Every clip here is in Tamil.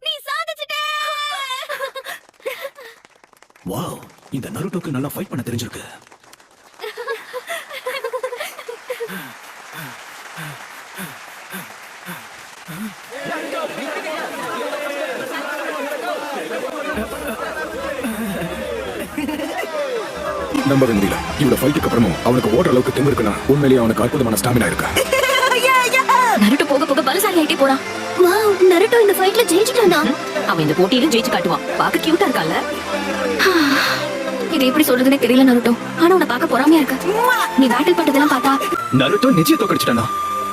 நீ சாதிச்சிட்ட. வாவ், இந்த நருட்டோக்கு நல்லா ஃபைட் பண்ண தெரிஞ்சிருக்கு. நம்பவே முடியல. இவ்வளவு ஃபைட்டுக்கு அப்புறமும் அவனுக்கு ஓடுற அளவுக்கு திமிரு இருக்குன்னா உண்மையிலேயே அவனுக்கு அற்புதமான ஸ்டாமினா இருக்கு. நருட்டோ போக போக பலசாலி ஆயிட்டே போறான். வாவ், நருட்டோ இந்த ஃபைட்ல ஜெயிச்சிட்டானா? அவன் இந்த போட்டியில ஜெயிச்சு காட்டுவான். பாக்க கியூட்டா இருக்கான்ல. இது எப்படி சொல்றதுனே தெரியல நருட்டோ. ஆனா உன்னை பார்க்க பொறாமையா இருக்கு. நீ பேட்டில் பண்றதெல்லாம் பார்த்தா நருட்டோ நிச்சயம் தோக்கடிச்சிட்டானா?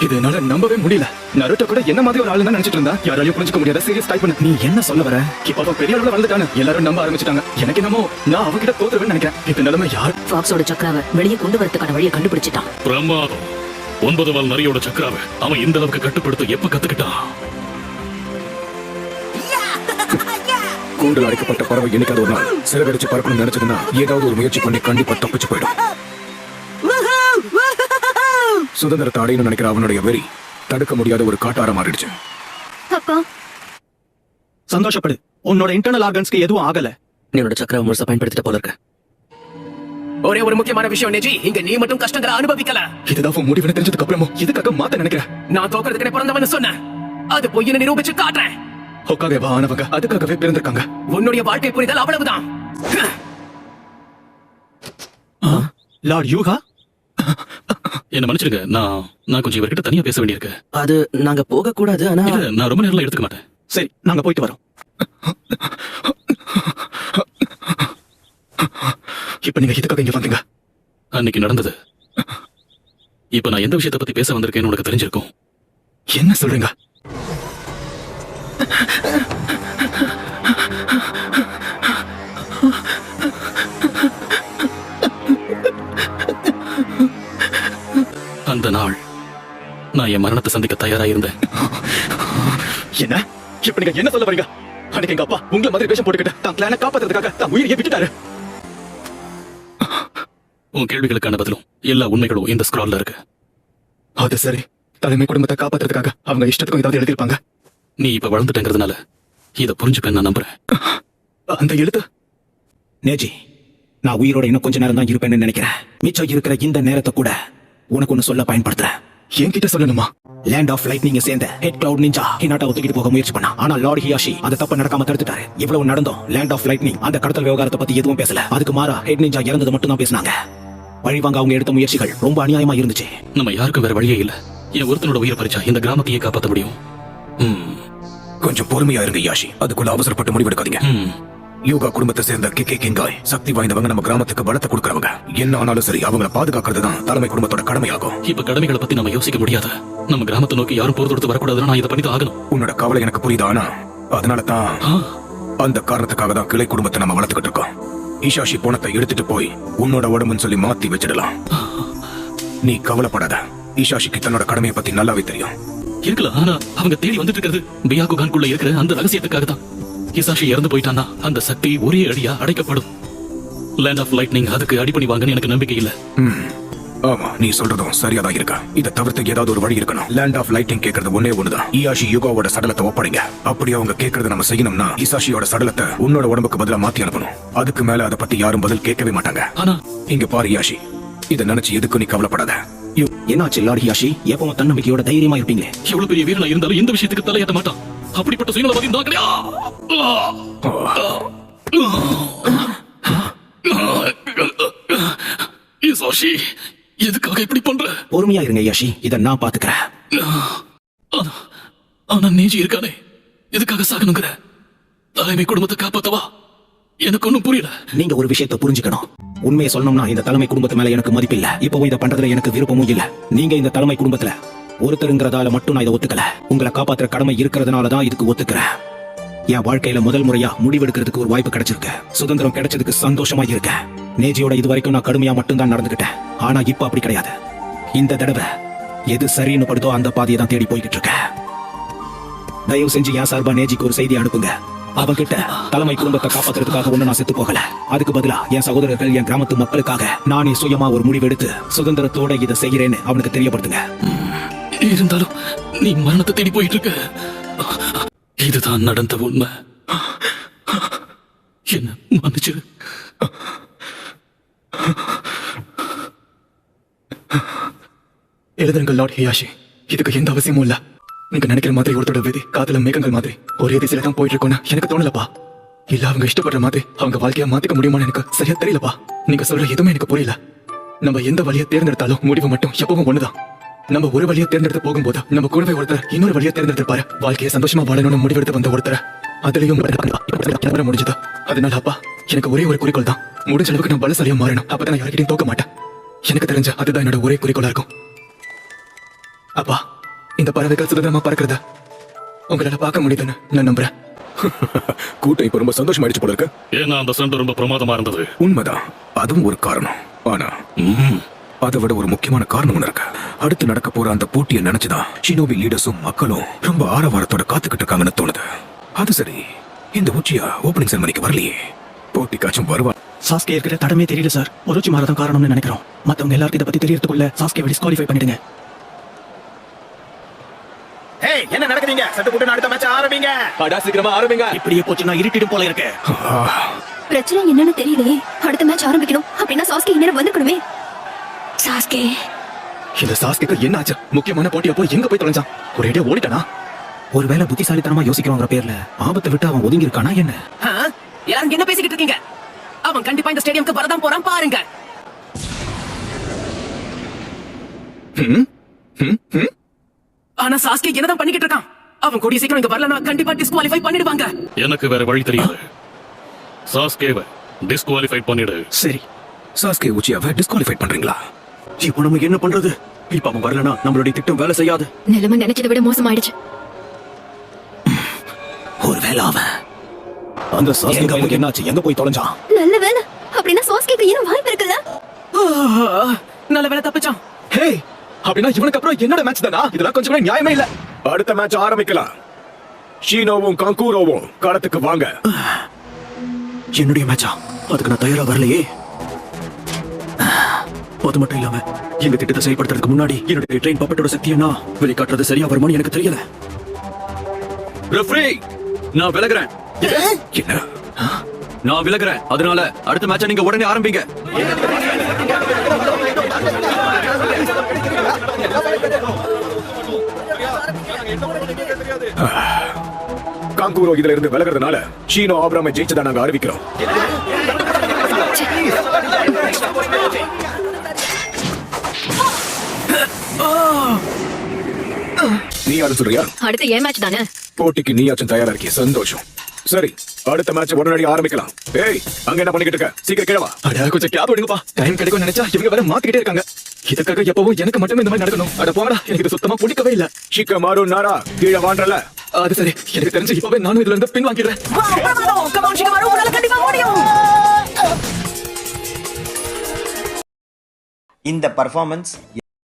இது என்னால நம்பவே முடியல. நருட்டோ கூட என்ன மாதிரி ஒரு ஆளு தான் நினைச்சிட்டு இருந்தா. யாராலையும் புரிஞ்சுக்க முடியாத சீரியஸ் டைப் பண்ணு. நீ என்ன சொல்ல வர? இப்ப அவன் பெரிய அளவுல வளர்ந்துட்டானு எல்லாரும் நம்ப ஆரம்பிச்சிட்டாங்க. எனக்கு என்னமோ நான் அவகிட்ட தோத்துருவேன்னு நினைக்கிறேன். இந்த நிலைமை யார்? ஃபாக்ஸோட சக்கராவை வெளியே கொண்டு வரதுக்கான வழியை கண்டுபிடிச்சிட்டான். பிரமாதம். 9 வால் நரியோட சக்கராவை அவன் இந்த அளவுக்கு கட்டுப்படுத்த எப்ப கத்துக்கிட்டான்? கூண்டில் அடைக்கப்பட்ட பறவை என்னைக்காவது ஒரு நாள் சிறகடிச்சு பறக்கணும்னு நினைச்சதுன்னா ஏதாவது ஒரு முயற்சி பண்ணி கண்டிப்பா தப்பிச்சு போயிடும். சுதந்திரத்தை அடையணும்னு நினைக்கிற அவனுடைய வெறி தடுக்க முடியாத ஒரு காட்டார மாறிடுச்சு. அப்பா சந்தோஷப்படு. உன்னோட இன்டர்னல் ஆர்கன்ஸ்க்கு எதுவும் ஆகல. என்னோட சக்கரம் முழுசா பயன்படுத்திட்ட போல இருக்க. ஒரே ஒரு முக்கியமான விஷயம் நெஜி, இங்க நீ மட்டும் கஷ்டங்களை அனுபவிக்கல. இதுதான் முடிவுன்னு தெரிஞ்சதுக்கு அப்புறமும் இதுக்காக மாத்த நினைக்கிறேன். நான் தோக்கிறதுக்கு பிறந்தவன் சொன்னேன். அது பொய்ன்னு நிரூபிச்சு காட்டுறேன். ஒக்காகவா ஆனவங்க அதுக்காகவே பிறந்திருக்காங்க. உன்னுடைய வாழ்க்கை புரிதல் அவ்வளவுதான். லார்ட் யூகா, என்ன மன்னிச்சிடுங்க. நான் கொஞ்சம் இவர்கிட்ட தனியா பேச வேண்டியிருக்கு. அது நாங்க போக கூடாது. ஆனா இல்ல, நான் ரொம்ப நேரம் எடுத்துக்க மாட்டேன். சரி நாங்க போயிட்டு வரோம். இப்ப நீங்க இதுக்காக இங்க வந்தீங்க? அன்னைக்கு நடந்தது. இப்ப நான் எந்த விஷயத்தை பத்தி பேச வந்திருக்கேன்னு உனக்கு தெரிஞ்சிருக்கும். என்ன சொல்றீங்க? அந்த நாள் நான் என் மரணத்தை சந்திக்க தயாரா இருந்தேன். என்ன இப்ப நீங்க என்ன சொல்ல வரீங்க? அன்னைக்கு எங்க அப்பா உங்களை மாதிரி வேஷம் போட்டுக்கிட்டு தான் பிளானை காப்பாத்துறதுக்காக தான் உயிரையே விட்டுட்டாரு. உன் கேள்விகளுக்கான பதிலும் எல்லா உண்மைகளும் இந்த ஸ்க்ரால்ல இருக்கு. அது சரி, தலைமை குடும்பத்தை காப்பாத்துறதுக்காக அவங்க இஷ்டத்துக்கும் ஏதாவது எழுதிருப்பாங்க. நீ இப்ப வளர்ந்துட்டேங்கிறதுனால இத புரிஞ்சுப்பேன் நான் நம்புறேன். அந்த எழுத்து நேஜி, நான் உயிரோட இன்னும் கொஞ்ச நேரம் தான் இருப்பேன்னு நினைக்கிறேன். மிச்சம் இருக்கிற இந்த நேரத்தை கூட உனக்கு ஒண்ணு சொல்ல பயன்படுத்துறேன். என்கிட்ட சொல்லணுமா? லேண்ட் ஆஃப் லைட்னிங்க சேர்ந்த ஹெட் கிளவுட் நிஞ்சா ஹினாட்டா ஒத்துக்கிட்டு போக முயற்சி பண்ணா. ஆனா லார்ட் ஹியாஷி அந்த தப்ப நடக்காம தடுத்துட்டாரு. இவ்வளவு நடந்தோம் லேண்ட் ஆஃப் லைட்னிங் அந்த கடத்தல் விவகாரத்தை பத்தி எதுவும் பேசல. அதுக்கு மாறா ஹெட் நிஞ்சா இறந்தது மட்டும் தான் பேசினாங்க. பழிவாங்க அவங்க எடுத்த முயற்சிகள் ரொம்ப அநியாயமா இருந்துச்சு. நம்ம யாருக்கும் வேற வழியே இல்ல. என் ஒருத்தனோட உயிரை பறிச்சா இந்த கிராமத்தையே காப்பாற்ற முடியும். கொஞ்சம் பொறுமையா இருங்க யாஷி. அதுக்குள்ள அவசரப்பட்டு முடிவெடுக்காதீங்க. யூகா குடும்பத்தை சேர்ந்த கிகே கிங்காய் சக்தி வாய்ந்தவங்க நம்ம கிராமத்துக்கு பலத்தை கொடுக்கறவங்க. என்ன ஆனாலும் சரி அவங்களை பாதுகாக்கிறது தான் தலைமை குடும்பத்தோட கடமையாகும். இப்ப கடமைகளை பத்தி நம்ம யோசிக்க முடியாது. நம்ம கிராமத்தை நோக்கி யாரும் போர் தொடுத்து வரக்கூடாதுன்னு நான் இதை பண்ணி தான் ஆகணும். உன்னோட கவலை எனக்கு புரியுது. ஆனா அதனால தான் அந்த காரணத்துக்காக தான் கிளை குடும்பத்தை நம்ம வளர்த்துக்கிட்டு இருக்கோம். ஈஷாஷி போனத்தை எடுத்துட்டு போய் உன்னோட உடம்புன்னு சொல்லி மாத்தி வச்சிடலாம். நீ கவலைப்படாத. ஈஷாஷிக்கு தன்னோட கடமையை பத்தி நல்லாவே தெரியும். இருக்கலாம். ஆனா அவங்க தேடி வந்துட்டு இருக்கிறது பியாகுகான்குள்ள இருக்கிற அந்த ரகசியத்துக்காக தான். இசாஷி இறந்து போயிட்டானா அந்த சக்தி ஒரே அடியா அடைக்கப்படும். லேண்ட் ஆஃப் லைட்னிங் அதுக்கு அடிப்பணி வாங்கன்னு எனக்கு நம்பிக்கை இல்ல. ஆமா, நீ சொல்றதும் சரியாதான் இருக்கா. இதை தவிர்த்து ஏதாவது ஒரு வழி இருக்கணும். லேண்ட் ஆஃப் லைட்டிங் கேட்கறது ஒன்னே ஒண்ணுதான். ஈயாஷி யுகாவோட சடலத்தை ஒப்படைங்க. அப்படி அவங்க கேட்கறத நம்ம செய்யணும்னா இசாஷியோட சடலத்தை உன்னோட உடம்புக்கு பதிலா மாத்தி அனுப்பணும். அதுக்கு மேல அதை பத்தி யாரும் பதில் கேட்கவே மாட்டாங்க. ஆனா இங்க பாரு யாஷி, இதை நினைச்சு எதுக்கும் நீ கவலைப்படாத. என்னாச்சு லார்ட் ஹியாஷி? எப்பவும் தன்னம்பிக்கையோட தைரியமா இருப்பீங்களே. எவ்வளவு பெரிய வீரனா இருந்தாலும் எந்த விஷயத்துக்கு தலையாட்ட மாட்டான். அப்படிப்பட்ட சுயநலவாதி நான் கிடையாது. இசாஷி, எதுக்காக இப்படி பண்ற? பொறுமையா இருங்க யாஷி, இத நான் பாத்துக்கிறேன். ஆனா நேஜி இருக்கானே, எதுக்காக சாகணுங்கிற? தலைமை குடும்பத்தை காப்பாத்தவா? எனக்கு ஒண்ணும் புரியல. நீங்க ஒரு விஷயத்தை புரிஞ்சுக்கணும். உண்மையை சொல்லணும்னா இந்த தலைமை குடும்பத்து மேல எனக்கு மதிப்பு இல்ல. இப்பவும் இதை பண்றதுல எனக்கு விருப்பமும் இல்ல. நீங்க இந்த தலைமை குடும்பத்துல ஒருத்தருங்கிறதால மட்டும் நான் இதை ஒத்துக்கல. உங்களை காப்பாத்துற கடமை இருக்கிறதுனாலதான் இதுக்கு ஒத்துக்கிறேன். என் வாழ்க்கையில முதல் முறையா முடிவெடுக்கிறதுக்கு ஒரு வாய்ப்பு கிடைச்சிருக்கு. சுதந்திரம் கிடைச்சதுக்கு சந்தோஷமா இருக்கேன். நேஜியோட இது வரைக்கும் நான் கடுமையா மட்டும்தான் நடந்துகிட்டேன். ஆனா இப்ப அப்படி கிடையாது. இந்த தடவை எது சரின்னு படுதோ அந்த பாதையை தான் தேடி போய்கிட்டு இருக்கேன். தயவு செஞ்சு என் சார்பா நேஜிக்கு ஒரு செய்தி அனுப்புங்க. அவங்கிட்ட தலைமை குடும்பத்தை காப்பாத்துறதுக்காக ஒண்ணு நான் செத்து போகல. அதுக்கு பதிலா என் சகோதரர்கள் என் கிராமத்து மக்களுக்காக நானே சுயமா ஒரு முடிவெடுத்து சுதந்திரத்தோட இதை செய்கிறேன்னு அவனுக்கு தெரியப்படுத்துங்க. இருந்தாலும் நீ மரணத்தை தேடி போயிட்டு இருக்க. இதுதான் நடந்த உண்மை. என்ன மன்னிச்சிரு. எழுதுங்கள் லார்ட் ஹியாஷி. இதுக்கு எந்த அவசியமும் இல்ல. நீங்க நினைக்கிற மாதிரி ஒருத்தோட விதி காதல மேகங்கள் மாதிரி ஒரே திசையில தான் போயிட்டு இருக்கோம்னு எனக்கு தோணலப்பா. இல்ல அவங்க இஷ்டப்படுற மாதிரி அவங்க வாழ்க்கைய மாத்திக்க முடியுமான்னு எனக்கு சரியா தெரியலப்பா. நீங்க சொல்ற எதுவுமே எனக்கு புரியல. நம்ம எந்த வழியை தேர்ந்தெடுத்தாலும் முடிவு மட்டும் எப்பவும் ஒண்ணுதான். நம்ம ஒரு வழியை தேர்ந்தெடுத்து போகும்போது நம்ம கூடவே ஒருத்தர் இன்னொரு வழியை தேர்ந்தெடுப்பாரு. வாழ்க்கையை சந்தோஷமா வாழணும்னு முடிவெடுத்து வந்த ஒருத்தர் அதுலயும் முடிஞ்சது. அதனால அப்பா எனக்கு ஒரே ஒரு குறிக்கோள் தான். முடிஞ்ச அளவுக்கு நான் பலசாலியா மாறணும். அப்பதான் நான் யார்கிட்டயும் தோக்க மாட்டேன். எனக்கு தெரிஞ்ச அதுதான் என்னோட ஒரே குறிக்கோளா இருக்கும். அப்பா இந்த பறவைகள் சுதந்திரமா பறக்கிறத உங்களால பார்க்க முடியுதுன்னு நான் நம்புறேன். கூட்டம் இப்ப ரொம்ப சந்தோஷமாயிடுச்சு போல இருக்கு. ஏன்னா அந்த சண்டை ரொம்ப பிரமாதமா இருந்தது. உண்மைதான், அதுவும் ஒரு காரணம். ஆனா அதை விட ஒரு முக்கியமான காரணம் ஒண்ணு இருக்கு. அடுத்து நடக்க போற அந்த போட்டியை நினைச்சுதான் ஷினோபி லீடர்ஸும் மக்களும் ரொம்ப ஆரவாரத்தோட காத்துக்கிட்டு இருக்காங்கன்னு தோணுது. அது சரி, இந்த உச்சியா ஓபனிங் செரமனிக்கு வரலையே. போட்டிக்காச்சும் வருவா? சாஸ்கே இருக்கிற தடமே தெரியல சார். ஒருச்சி மாறதான் காரணம்னு நினைக்கிறோம். மத்தவங்க எல்லாருக்கும் இதை பத்தி தெரியறதுக்குள்ள சாஸ்கே டிஸ்குவாலிஃபை பண்ணிடுங்க. ஏய், என்ன நடக்குதுங்க? சட்டு புட்டு அடுத்த மேட்ச் ஆரம்பிங்க. அடா சீக்கிரமா ஆரம்பிங்க. இப்படியே போச்சு நான் இருட்டிடும் போல இருக்கு. பிரச்சனை என்னன்னு தெரியலையே. அடுத்த மேட்ச் ஆரம்பிக்கணும் அப்படின்னா சாஸ்கே இந்நேரம் வந்துக்கணுமே. சாஸ்கே இந்த சாஸ்கேக்கு என்ன ஆச்சு? முக்கியமான போட்டியா போய் எங்க போய் தொலைஞ்சான்? ஒரேடியா ஓடிட்டானா? ஒருவேளை புத்திசாலித்தனமா யோசிக்கிறவங்க பேர்ல ஆபத்தை விட்டு அவன் ஒதுங்கி இருக்கானா என்ன? எல்லாரும் என்ன பேசிக்கிட்டு இருக்கீங்க? அவன் கண்டிப்பா இந்த ஸ்டேடியம்க்கு வரதான் போறான் பாருங்க. ஆனா சாஸ்கே என்னதான் பண்ணிக்கிட்டு இருக்கான்? அவன் கூடிய சீக்கிரம் இங்க வரலனா கண்டிப்பா டிஸ்குவாலிஃபை பண்ணிடுவாங்க. எனக்கு வேற வழி தெரியாது. சாஸ்கேவை டிஸ்குவாலிஃபை பண்ணிடு. சரி, சாஸ்கே உச்சியாவை டிஸ்குவாலிஃபை பண்றீங்களா? இப்போ நம்ம என்ன பண்றது? இப்ப அவன் வரலனா நம்மளுடைய திட்டம் வேலை செய்யாது. நிலைமை நினைச்சதை விட மோசமாயிடுச்சு. ஒருவேளை அவன் அந்த சாஸ்கே என்னாச்சு? எங்க போய் தொலைஞ்சான்? நல்ல வேலை. அப்படின்னா சாஸ்கேக்கு இன்னும் வாய்ப்பு இருக்குல்ல? நல்ல வேலை தப்பிச்சான். ஹே, அப்படின்னா இவனுக்கு அப்புறம் என்னோட மேட்ச் தானா? இதெல்லாம் கொஞ்சம் கூட நியாயமே இல்ல. அடுத்த மேட்ச் ஆரம்பிக்கலாம். ஷீனோவும் காங்கூரோவும் களத்துக்கு வாங்க. என்னுடைய மேட்சா? அதுக்கு நான் தயாரா வரலையே. அது மட்டும் இல்லாம எங்க திட்டத்தை செயல்படுத்துறதுக்கு முன்னாடி என்னுடைய ட்ரெயின் பப்பட்டோட சக்தியை நான் வெளிக்காட்டுறது சரியா வருமானு எனக்கு தெரியல. ரெஃப்ரி, நான் விலகுறேன். என்ன? நான் விலகுறேன். அதனால அடுத்த மேட்சை நீங்க உடனே ஆரம்பிங்க. காங்கூரோ இதுல இருந்து விலகிறதுனால ஷீனோ ஆப்ராமை ஜெயிச்சதா நாங்க அறிவிக்கிறோம். நீ யாரும் சொல்றியா? அடுத்து ஏன் மேட்ச் தானே. போட்டிக்கு நீயாச்சும் தயாரா இருக்கிய? சந்தோஷம். சரி, அடுத்த மேட்ச் உடனடியாக ஆரம்பிக்கலாம். ஏய், அங்க என்ன பண்ணிக்கிட்டு இருக்க? சீக்கிரம் கிழவா. அட கொஞ்சம் கேப் விடுங்கப்பா. டைம் கிடைக்கும் நினைச்சா இவங்க வேற மாத்திக்கிட்டே இருக்காங்க. இதுக்காக எப்பவும் எனக்கு மட்டும் இந்த மாதிரி நடக்கணும். அட போங்கடா, எனக்கு இது சுத்தமா பிடிக்கவே இல்ல. ஷிக்கமாரு நாரா கீழே வாண்டல. அது சரி, எனக்கு தெரிஞ்சு இப்பவே நானும் இதுல இருந்து பின் வாங்கிடுறேன். இந்த பர்ஃபார்மன்ஸ்